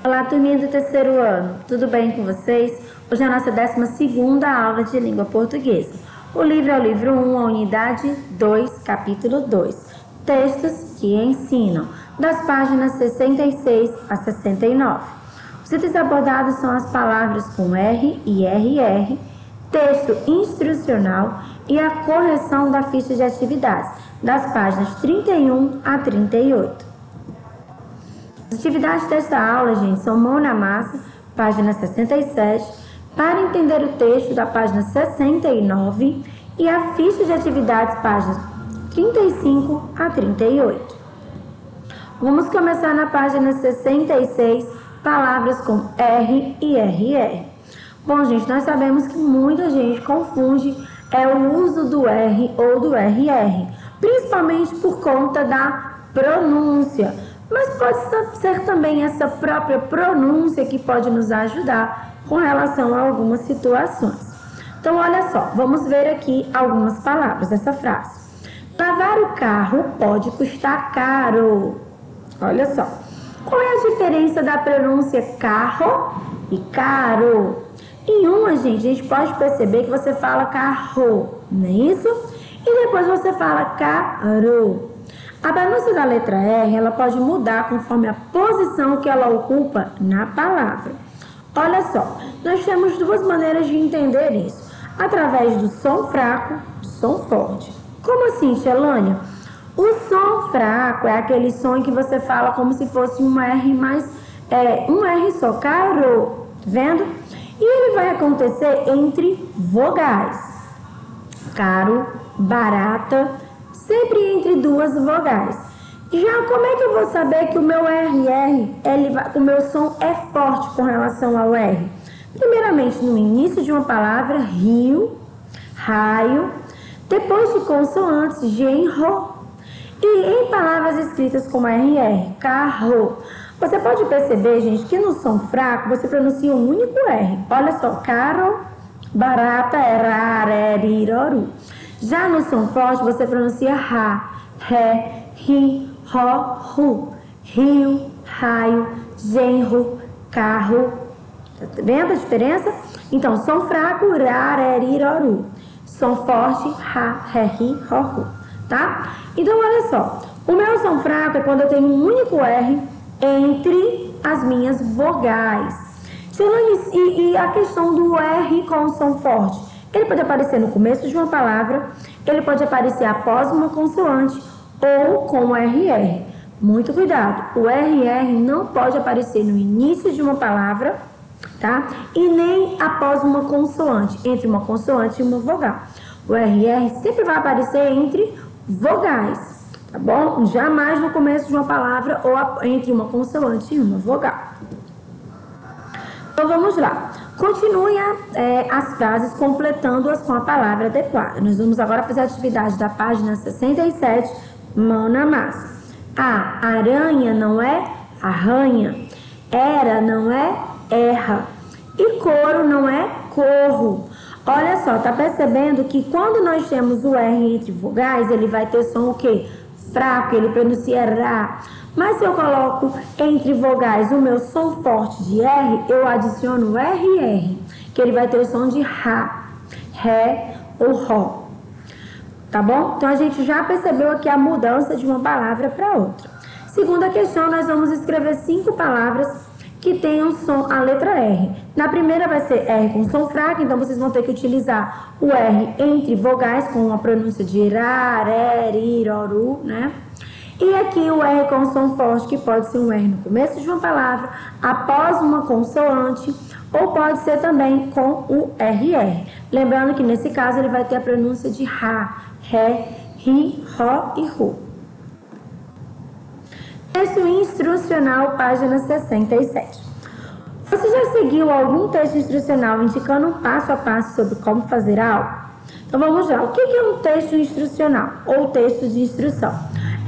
Olá, turminha do terceiro ano, tudo bem com vocês? Hoje é a nossa 12ª aula de língua portuguesa. O livro é o livro 1, a unidade 2, capítulo 2, textos que ensinam, das páginas 66 a 69. Os itens abordados são as palavras com R e RR, texto instrucional e a correção da ficha de atividades, das páginas 31 a 38. As atividades desta aula, gente, são mão na massa, página 67, para entender o texto da página 69 e a ficha de atividades, páginas 35 a 38. Vamos começar na página 66, palavras com R e RR. Bom, gente, nós sabemos que muita gente confunde o uso do R ou do RR, principalmente por conta da pronúncia. Mas pode ser também essa própria pronúncia que pode nos ajudar com relação a algumas situações. Então, olha só, vamos ver aqui algumas palavras dessa frase. Lavar o carro pode custar caro. Olha só, qual é a diferença da pronúncia carro e caro? Em uma, a gente pode perceber que você fala carro, não é isso? E depois você fala caro. A pronúncia da letra R, ela pode mudar conforme a posição que ela ocupa na palavra. Olha só, nós temos duas maneiras de entender isso. Através do som fraco e do som forte. Como assim, Xelânia? O som fraco é aquele som em que você fala como se fosse um R mais... um R só, caro, tá vendo? E ele vai acontecer entre vogais. Caro, barata... sempre entre duas vogais. Já como é que eu vou saber que o meu RR, o meu som é forte com relação ao R? Primeiramente, no início de uma palavra, rio, raio, depois de consoantes, genro, e em palavras escritas como RR, carro. Você pode perceber, gente, que no som fraco você pronuncia um único R. Olha só, caro, barata, rareriroru. Já no som forte, você pronuncia ra, ré, ri, ro, ru, rio, raio, genro, carro. Tá vendo a diferença? Então, som fraco, ra, ré, ri, ro, ru. Som forte, ra, ré, ri, ro, ru. Tá? Então, olha só. O meu som fraco é quando eu tenho um único R entre as minhas vogais. E a questão do R com o som forte? Ele pode aparecer no começo de uma palavra, ele pode aparecer após uma consoante ou com o RR. Muito cuidado, o RR não pode aparecer no início de uma palavra, tá? E nem após uma consoante, entre uma consoante e uma vogal. O RR sempre vai aparecer entre vogais, tá bom? Jamais no começo de uma palavra ou entre uma consoante e uma vogal. Então vamos lá. Continue as frases completando-as com a palavra adequada. Nós vamos agora fazer a atividade da página 67, mão na massa. A aranha não é arranha, era não é erra e couro não é corro. Olha só, tá percebendo que quando nós temos o R entre vogais, ele vai ter som o quê? Fraco, ele pronuncia ra. Mas se eu coloco entre vogais o meu som forte de R, eu adiciono o RR, que ele vai ter o som de ra, ré ou ró. Tá bom? Então, a gente já percebeu aqui a mudança de uma palavra para outra. Segunda questão, nós vamos escrever 5 palavras que tenham som, a letra R. Na primeira vai ser R com som fraco, então vocês vão ter que utilizar o R entre vogais com a pronúncia de ra, ré, ri, ro, ru, né? E aqui o R com som forte, que pode ser um R no começo de uma palavra, após uma consoante, ou pode ser também com o RR. Lembrando que nesse caso ele vai ter a pronúncia de ra, ré, ri, ró e ru. Texto instrucional, página 67. Você já seguiu algum texto instrucional indicando um passo a passo sobre como fazer algo? Então vamos lá. O que é um texto instrucional ou texto de instrução?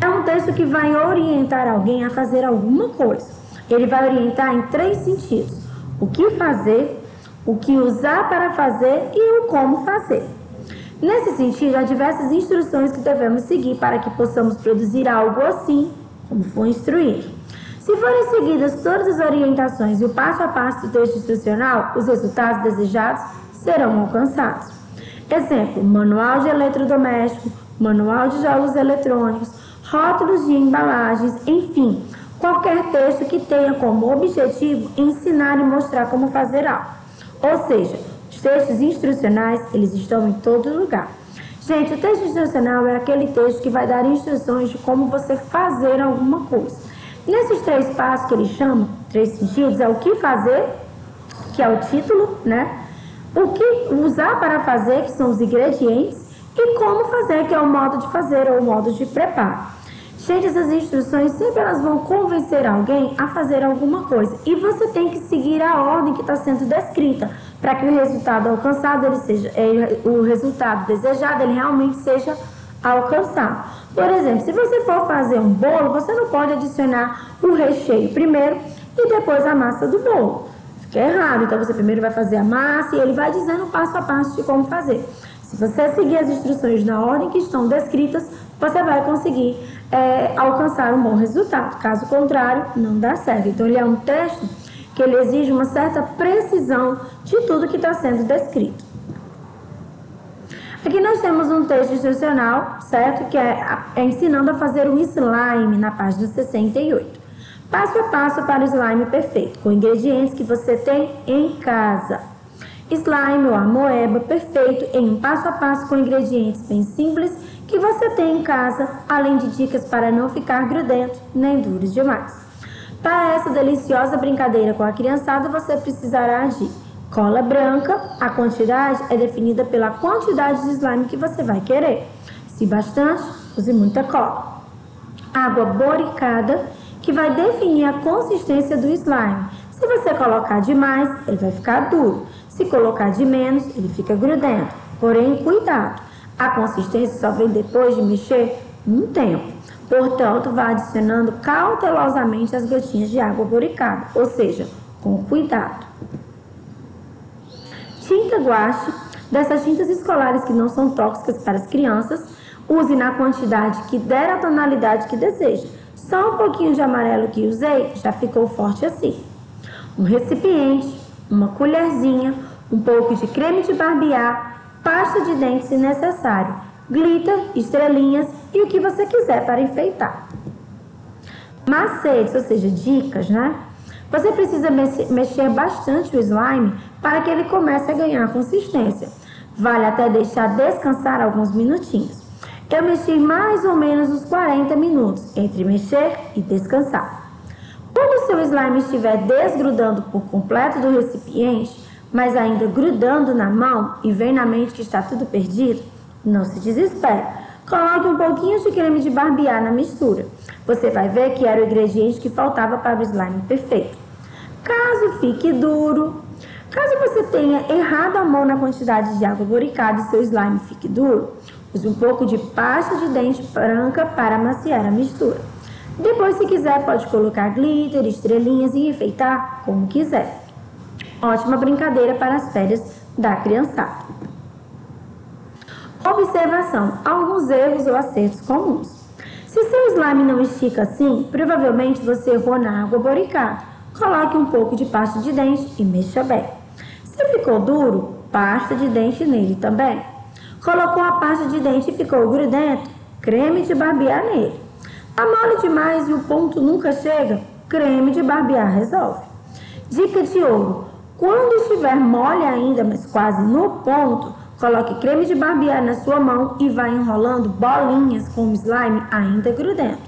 É um texto que vai orientar alguém a fazer alguma coisa. Ele vai orientar em 3 sentidos. O que fazer, o que usar para fazer e o como fazer. Nesse sentido, há diversas instruções que devemos seguir para que possamos produzir algo assim, como foi instruído. Se forem seguidas todas as orientações e o passo a passo do texto instrucional, os resultados desejados serão alcançados. Exemplo, manual de eletrodoméstico, manual de jogos eletrônicos, rótulos de embalagens, enfim, qualquer texto que tenha como objetivo ensinar e mostrar como fazer algo. Ou seja, os textos instrucionais, eles estão em todo lugar. Gente, o texto instrucional é aquele texto que vai dar instruções de como você fazer alguma coisa. Nesses 3 passos que ele chama, 3 sentidos, é o que fazer, que é o título, né? O que usar para fazer, que são os ingredientes, e como fazer, que é o modo de fazer ou o modo de preparo. Gente, essas instruções sempre elas vão convencer alguém a fazer alguma coisa. E você tem que seguir a ordem que está sendo descrita, para que o resultado alcançado, o resultado desejado, ele realmente seja alcançado. Por exemplo, se você for fazer um bolo, você não pode adicionar o recheio primeiro e depois a massa do bolo. Fica errado. Então, você primeiro vai fazer a massa e ele vai dizendo passo a passo de como fazer. Se você seguir as instruções na ordem que estão descritas, você vai conseguir alcançar um bom resultado. Caso contrário, não dá certo. Então, ele é um texto que ele exige uma certa precisão de tudo que está sendo descrito. Aqui nós temos um texto instrucional, certo? Que é ensinando a fazer o slime na página 68. Passo a passo para o slime perfeito, com ingredientes que você tem em casa. Slime ou amoeba perfeito em um passo a passo com ingredientes bem simples que você tem em casa, além de dicas para não ficar grudento nem duros demais. Para essa deliciosa brincadeira com a criançada, você precisará de cola branca. A quantidade é definida pela quantidade de slime que você vai querer. Se bastante, use muita cola. Água boricada, que vai definir a consistência do slime. Se você colocar demais, ele vai ficar duro. Se colocar de menos, ele fica grudento. Porém, cuidado, a consistência só vem depois de mexer um tempo. Portanto, vá adicionando cautelosamente as gotinhas de água boricada, ou seja, com cuidado. Tinta guache, dessas tintas escolares que não são tóxicas para as crianças, use na quantidade que der a tonalidade que deseja. Só um pouquinho de amarelo que usei já ficou forte assim. Um recipiente, uma colherzinha, um pouco de creme de barbear, pasta de dente se necessário, glitter, estrelinhas e o que você quiser para enfeitar. Macetes, ou seja, dicas, né? Você precisa mexer bastante o slime para que ele comece a ganhar consistência. Vale até deixar descansar alguns minutinhos. Eu mexi mais ou menos uns 40 minutos entre mexer e descansar. Quando o seu slime estiver desgrudando por completo do recipiente, mas ainda grudando na mão e vem na mente que está tudo perdido, não se desespere. Coloque um pouquinho de creme de barbear na mistura. Você vai ver que era o ingrediente que faltava para o slime perfeito. Caso fique duro, caso você tenha errado a mão na quantidade de água boricada e seu slime fique duro, use um pouco de pasta de dente branca para amaciar a mistura. Depois, se quiser, pode colocar glitter, estrelinhas e enfeitar como quiser. Ótima brincadeira para as férias da criançada. Observação: alguns erros ou acertos comuns. Se seu slime não estica assim, provavelmente você errou na água boricada. Coloque um pouco de pasta de dente e mexa bem. Se ficou duro, pasta de dente nele também. Colocou a pasta de dente e ficou grudento, creme de barbear nele. Tá mole demais e o ponto nunca chega? Creme de barbear resolve. Dica de ouro: quando estiver mole ainda, mas quase no ponto, coloque creme de barbear na sua mão e vá enrolando bolinhas com o slime ainda grudento.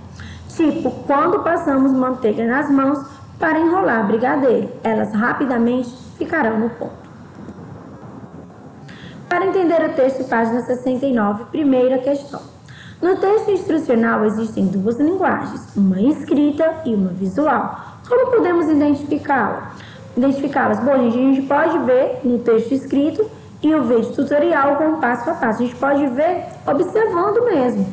Tipo, quando passamos manteiga nas mãos para enrolar brigadeiro, elas rapidamente ficarão no ponto. Para entender o texto, página 69, primeira questão. No texto instrucional existem duas linguagens, uma escrita e uma visual. Como podemos identificá-las? Bom, gente, a gente pode ver no texto escrito e o vídeo tutorial com passo a passo. A gente pode ver observando mesmo.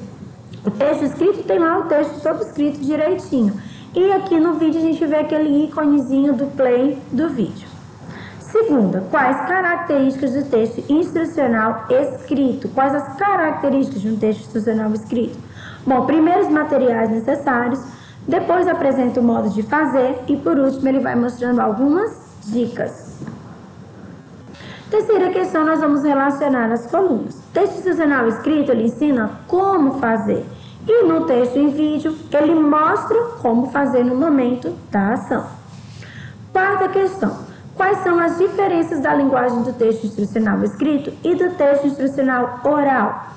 O texto escrito tem lá o texto todo escrito direitinho. E aqui no vídeo a gente vê aquele íconezinho do play do vídeo. Segunda, quais características do texto instrucional escrito? Quais as características de um texto instrucional escrito? Bom, primeiro os materiais necessários, Depois apresenta o modo de fazer e, por último, ele vai mostrando algumas dicas. Terceira questão, nós vamos relacionar as colunas. O texto institucional escrito, ele ensina como fazer. E no texto em vídeo, ele mostra como fazer no momento da ação. Quarta questão, quais são as diferenças da linguagem do texto instrucional escrito e do texto instrucional oral?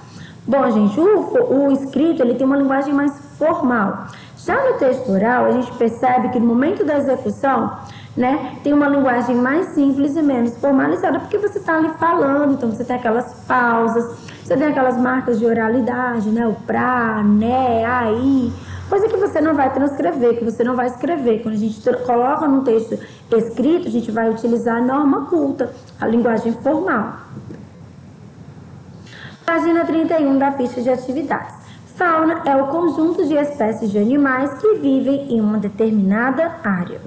Bom, gente, o escrito, ele tem uma linguagem mais formal. Já no texto oral, a gente percebe que no momento da execução, né, tem uma linguagem mais simples e menos formalizada, porque você está ali falando, então você tem aquelas pausas, você tem aquelas marcas de oralidade, né, o pra, né, aí, coisa que você não vai transcrever, que você não vai escrever. Quando a gente coloca no texto escrito, a gente vai utilizar a norma culta, a linguagem formal. Página 31 da ficha de atividades. Fauna é o conjunto de espécies de animais que vivem em uma determinada área.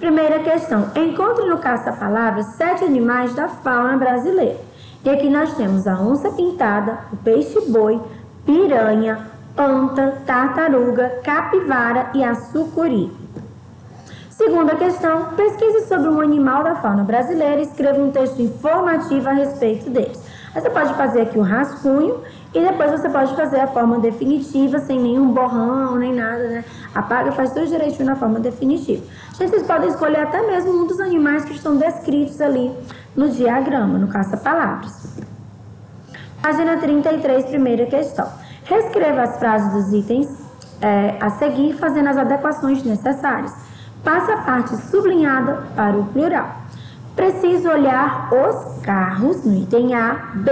Primeira questão. Encontre no caça-palavras 7 animais da fauna brasileira. E aqui nós temos a onça pintada, o peixe-boi, piranha, anta, tartaruga, capivara e a sucuri. Segunda questão. Pesquise sobre um animal da fauna brasileira e escreva um texto informativo a respeito deles. Aí você pode fazer aqui o rascunho e depois você pode fazer a forma definitiva, sem nenhum borrão, nem nada, né? Apaga e faz tudo direitinho na forma definitiva. Gente, vocês podem escolher até mesmo um dos animais que estão descritos ali no diagrama, no caça-palavras. Página 33, primeira questão. Reescreva as frases dos itens a seguir, fazendo as adequações necessárias. Passe a parte sublinhada para o plural. Preciso olhar os carros no item A. B.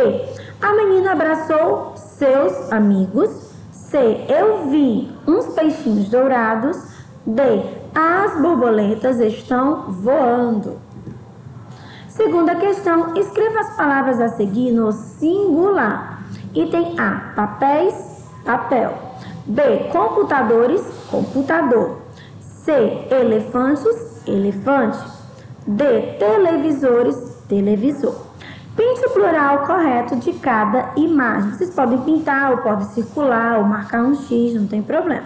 A menina abraçou seus amigos. C. Eu vi uns peixinhos dourados. D. As borboletas estão voando. Segunda questão. Escreva as palavras a seguir no singular. Item A. Papéis, papel. B. Computadores, computador. C. Elefantes, elefante. D. Televisores, televisor. Pinte o plural correto de cada imagem. Vocês podem pintar, ou podem circular, ou marcar um X, não tem problema.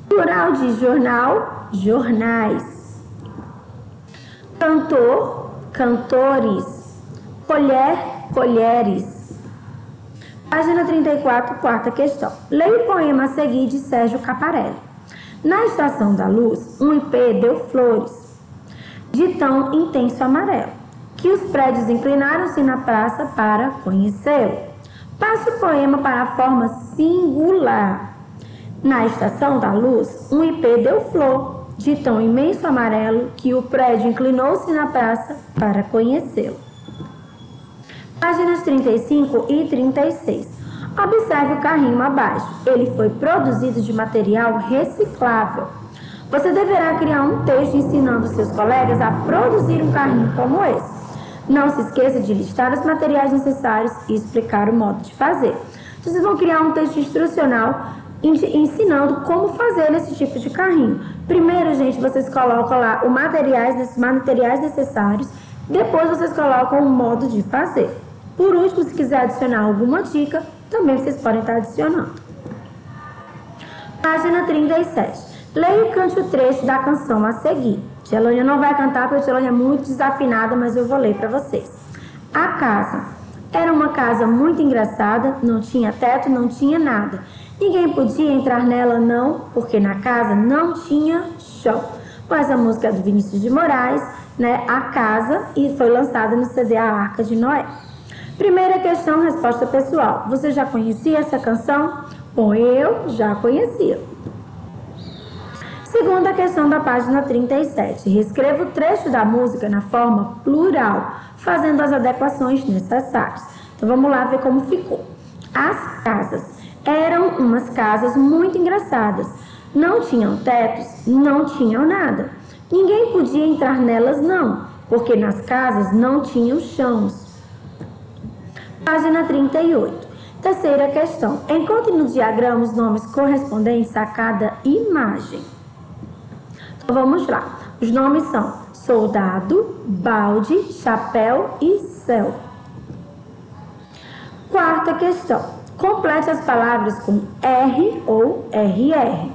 Plural de jornal, jornais. Cantor, cantores. Colher, colheres. Página 34, quarta questão. Leia o poema a seguir de Sérgio Caparelli. Na estação da luz, um ipê deu flores de tão intenso amarelo, que os prédios inclinaram-se na praça para conhecê-lo. Passe o poema para a forma singular. Na estação da luz, um ipê deu flor, de tão imenso amarelo, que o prédio inclinou-se na praça para conhecê-lo. Páginas 35 e 36. Observe o carrinho abaixo. Ele foi produzido de material reciclável. Você deverá criar um texto ensinando seus colegas a produzir um carrinho como esse. Não se esqueça de listar os materiais necessários e explicar o modo de fazer. Vocês vão criar um texto instrucional ensinando como fazer esse tipo de carrinho. Primeiro, gente, vocês colocam lá os materiais necessários. Depois, vocês colocam o modo de fazer. Por último, se quiser adicionar alguma dica, também vocês podem estar adicionando. Página 37. Leia e cante o trecho da canção a seguir. Tia Lânia não vai cantar porque a Tia Lânia é muito desafinada, mas eu vou ler para vocês. A casa. Era uma casa muito engraçada, não tinha teto, não tinha nada. Ninguém podia entrar nela não, porque na casa não tinha chão. Mas a música é do Vinícius de Moraes, né? A Casa, e foi lançada no CD A Arca de Noé. Primeira questão, resposta pessoal. Você já conhecia essa canção? Bom, eu já conhecia. Segunda questão da página 37. Reescreva o trecho da música na forma plural, fazendo as adequações necessárias. Então vamos lá ver como ficou. As casas. Eram umas casas muito engraçadas. Não tinham tetos, não tinham nada. Ninguém podia entrar nelas não, porque nas casas não tinham chãos. Página 38. Terceira questão. Encontre no diagrama os nomes correspondentes a cada imagem. Então vamos lá. Os nomes são soldado, balde, chapéu e céu. Quarta questão. Complete as palavras com R ou RR.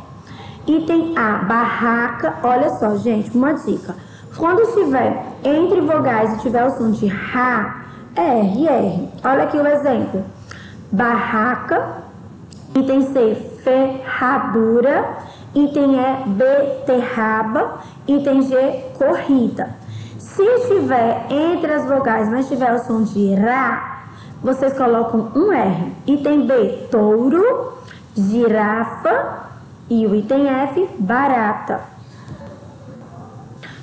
Item A, barraca. Olha só, gente, uma dica. Quando estiver entre vogais e tiver o som de ra, R, R. Olha aqui o exemplo. Barraca. Item C, ferradura. Item E, beterraba. Item G, corrida. Se estiver entre as vogais, mas tiver o som de ra, vocês colocam um R. Item B, touro, girafa e o item F, barata.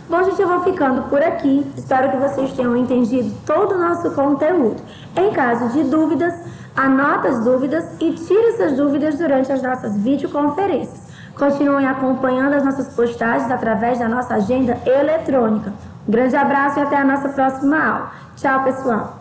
Bom, gente, eu vou ficando por aqui. Espero que vocês tenham entendido todo o nosso conteúdo. Em caso de dúvidas, anota as dúvidas e tire essas dúvidas durante as nossas videoconferências. Continuem acompanhando as nossas postagens através da nossa agenda eletrônica. Um grande abraço e até a nossa próxima aula. Tchau, pessoal!